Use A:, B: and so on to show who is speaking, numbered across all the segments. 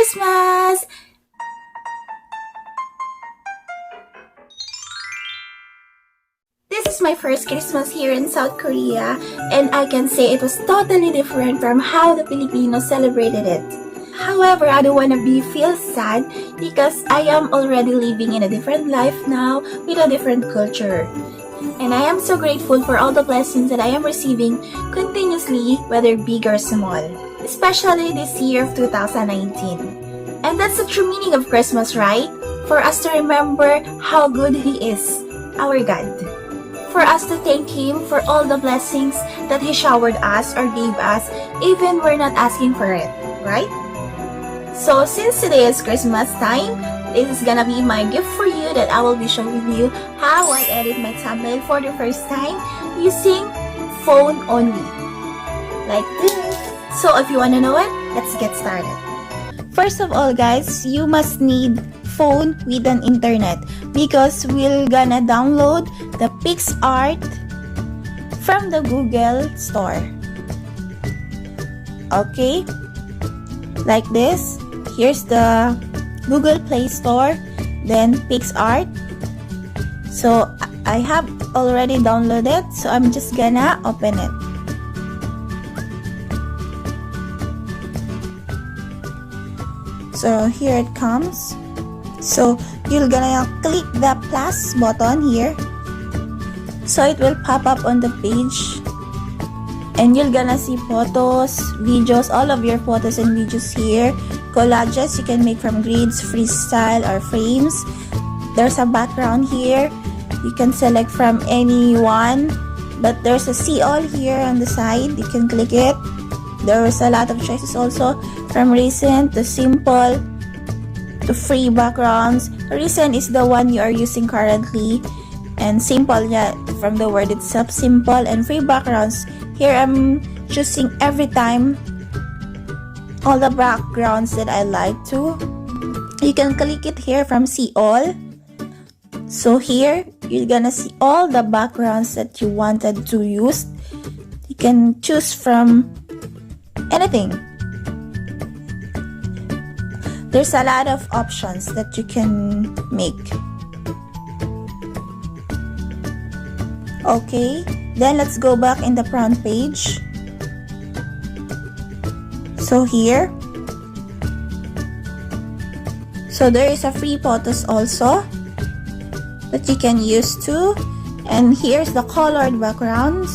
A: Christmas! This is my first Christmas here in South Korea, and I can say it was totally different from how the Filipinos celebrated it. However, I don't want to feel sad because I am already living in a different life now with a different culture. And I am so grateful for all the blessings that I am receiving continuously, whether big or small, especially this year of 2019. And that's the true meaning of Christmas, right? For us to remember how good He is, our God. For us to thank Him for all the blessings that He showered us or gave us, even we're not asking for it, right? So since today is Christmas time, this is gonna be my gift for you that I will be showing you how I edit my thumbnail for the first time using phone only. Like this. So if you wanna know it, let's get started. First of all guys, you must need phone with an internet because we're gonna download the PicArts from the Google Store. Okay? Like this. Here's the Google Play Store, then PicArts. So I have already downloaded, so I'm just gonna open it. So here it comes. So you're gonna click the plus button here, so it will pop up on the page, and you're gonna see photos, videos, all of your photos and videos here. Collages you can make from grids, freestyle, or frames. There's a background here. You can select from any one, but there's a see all here on the side. You can click it. There's a lot of choices also, from recent to simple to free backgrounds. Recent is the one you are using currently, and simple, yeah, from the word itself, simple. And free backgrounds, here I'm choosing every time all the backgrounds that I like to. You can click it here from see all. So here you're gonna see all the backgrounds that you wanted to use. You can choose from anything. There's a lot of options that you can make. Okay, then let's go back in the front page. So here, so there is a free photos also that you can use too, and here's the colored backgrounds.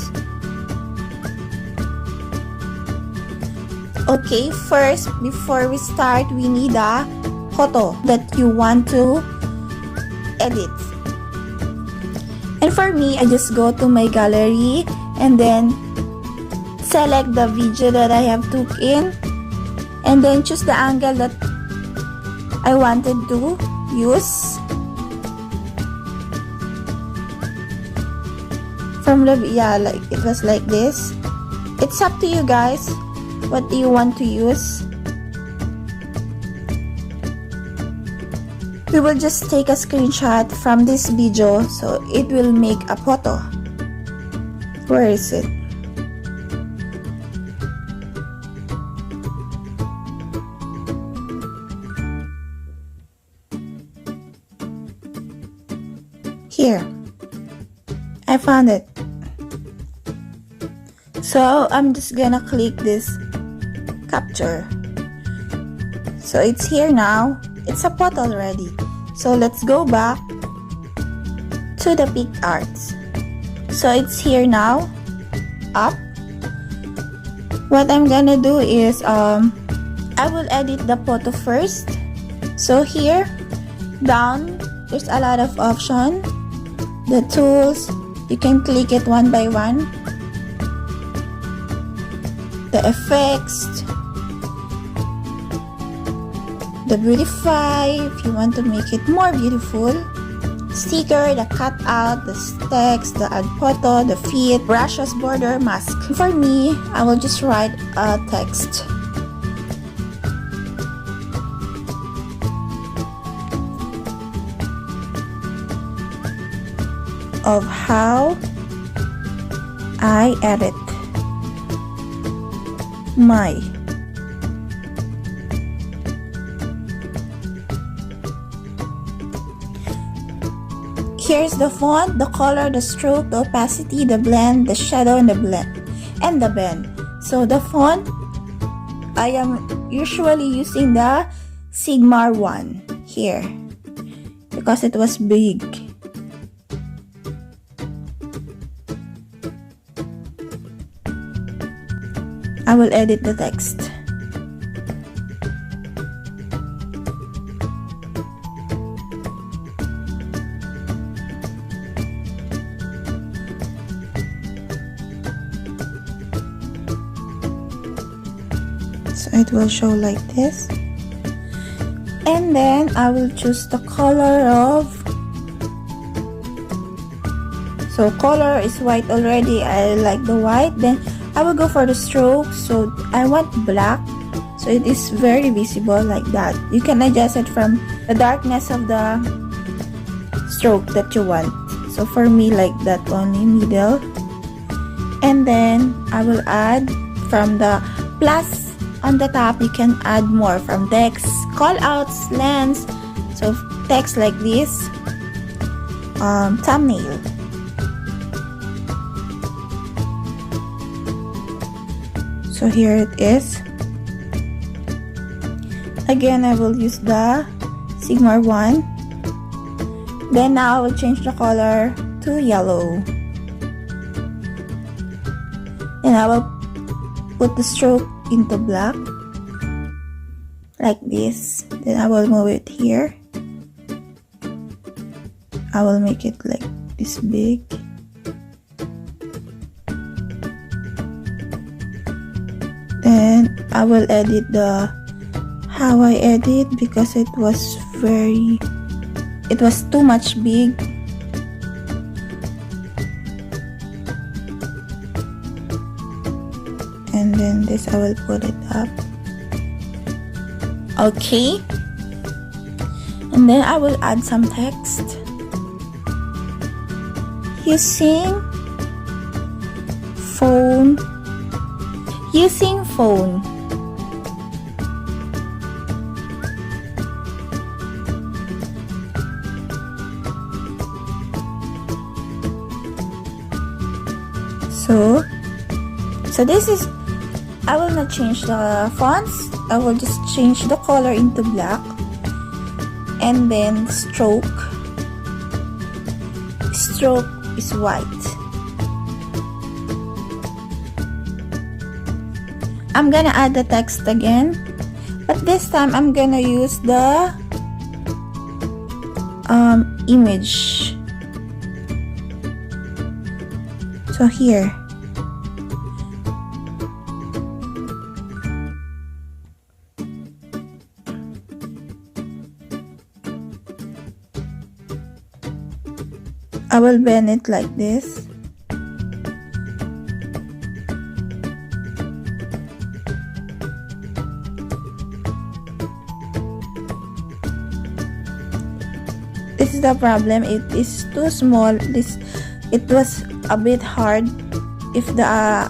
A: Okay, first, before we start, we need a photo that you want to edit. And for me, I just go to my gallery and then select the video that I have took in, and then choose the angle that I wanted to use. From the, yeah, like it was like this. It's up to you guys. What do you want to use? We will just take a screenshot from this video, so it will make a photo. Where is it? Here, I found it. So I'm just gonna click this capture. So it's here now. It's a photo already. So let's go back to the PicArts. So it's here now. Up. What I'm gonna do is I will edit the photo first. So here down, there's a lot of options. The tools, you can click it one by one. The effects, the beautify, if you want to make it more beautiful. Sticker, the cutout, the text, the add photo, the fit, brushes, border, mask. For me, I will just write a text. Of how I edit my Here's the font, the color, the stroke, the opacity, the blend, the shadow, and the bend. So the font, I am usually using the Sigma 1 here because it was big. I will edit the text. So it will show like this. And then I will choose the color of, so color is white already. I like the white. Then I will go for the stroke. So I want black, so it is very visible like that. You can adjust it from the darkness of the stroke that you want. So for me, like that, only middle. And then I will add from the plus on the top. You can add more from text, call outs, lens, so text like this, thumbnail. So here it is. Again, I will use the Sigma 1. Then now I will change the color to yellow. Then I will put the stroke into black like this. Then I will move it here. I will make it like this big. Then I will edit the how I edit because it was too much big. And then this I will put it up. Okay. And then I will add some text using phone. So this is, I will not change the fonts. I will just change the color into black. And then stroke is white. I'm gonna add the text again, but this time I'm gonna use the image. So here, I will bend it like this. This is the problem, it is too small. It was a bit hard if the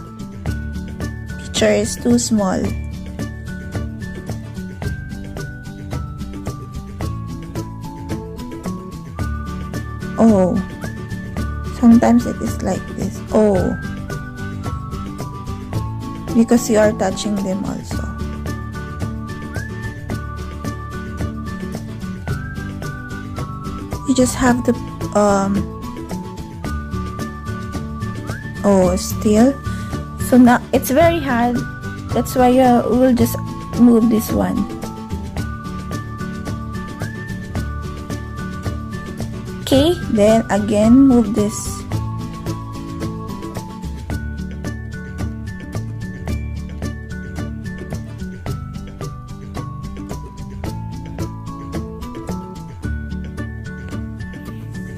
A: picture is too small. Oh, sometimes it is like this. Oh, because you are touching them also. You just have to still. So now it's very hard. That's why you will just move this one. Okay, then again move this.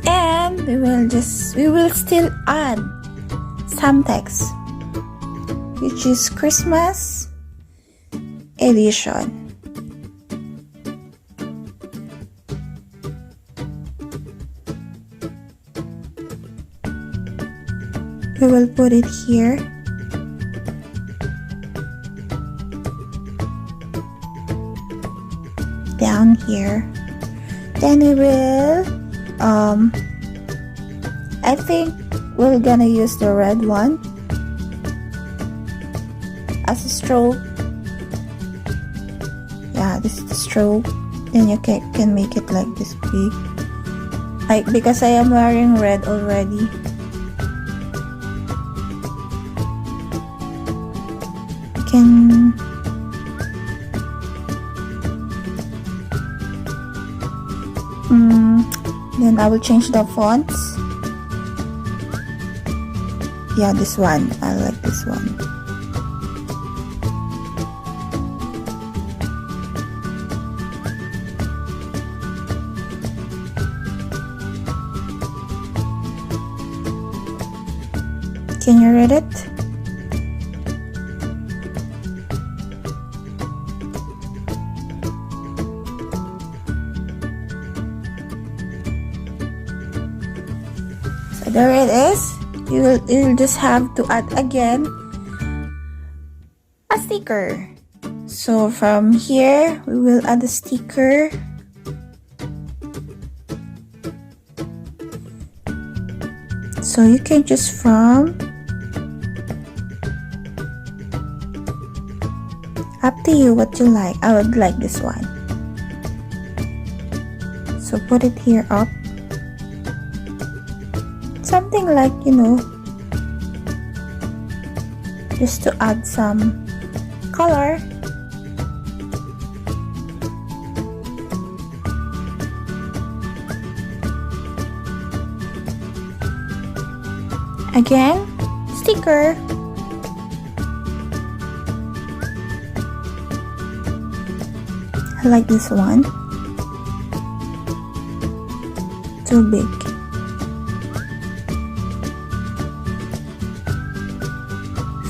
A: And we will still add some text, which is Christmas edition. We will put it here. Down here. Then we will I think we're gonna use the red one as a stroke. Yeah, this is the stroke. Then you can make it like this big. Because I am wearing red already. You can then I will change the fonts. Yeah, this one. I like this one. Can you read it? So there it is. You'll just have to add again a sticker. So from here, we will add a sticker. So you can choose from. Up to you what you like. I would like this one. So put it here up. Something like, just to add some color. Again, sticker. I like this one. Too big.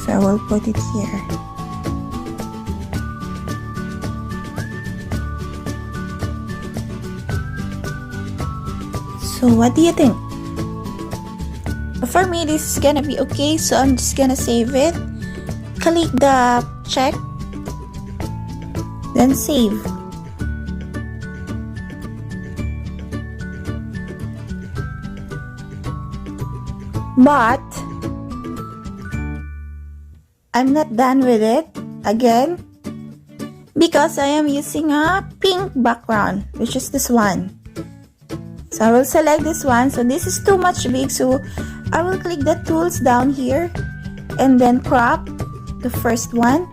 A: So I will put it here. So what do you think? For me, this is gonna be okay, so I'm just gonna save it. Click the check, then save. But I'm not done with it again because I am using a pink background, which is this one. So I will select this one. So this is too much big, so I will click the tools down here and then crop the first one,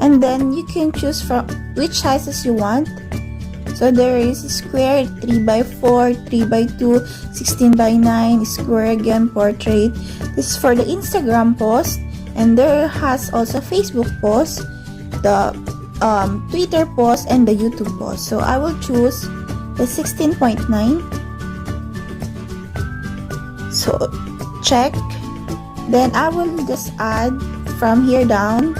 A: and then you can choose from which sizes you want. So there is square, 3x4, 3x2, 16x9, square again, portrait. This is for the Instagram post, and there has also Facebook post, the Twitter post, and the YouTube post. So I will choose the 16.9. So check. Then I will just add from here down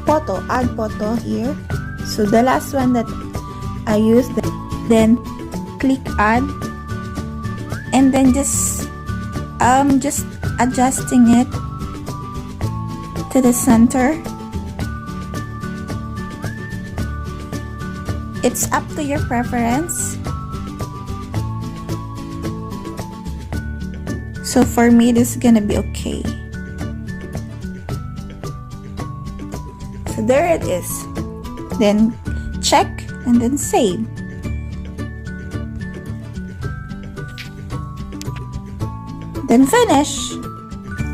A: photo, add photo here. So the last one that I used, then click add, and then just adjusting it to the center. It's up to your preference. So for me, this is gonna be okay. So there it is. Then check and then save. Then finish.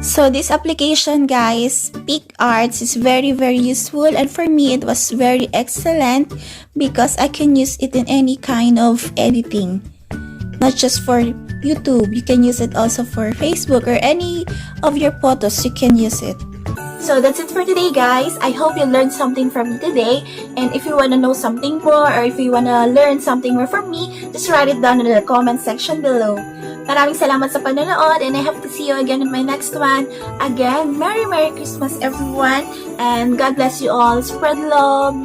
A: So this application, guys, PicArts, is very useful, and for me it was very excellent because I can use it in any kind of editing, not just for YouTube. You can use it also for Facebook or any of your photos. You can use it. So that's it for today, guys. I hope you learned something from me today. And if you want to know something more, or if you want to learn something more from me, just write it down in the comment section below. Maraming salamat sa panonood, and I hope to see you again in my next one. Again, Merry Christmas everyone, and God bless you all. Spread love.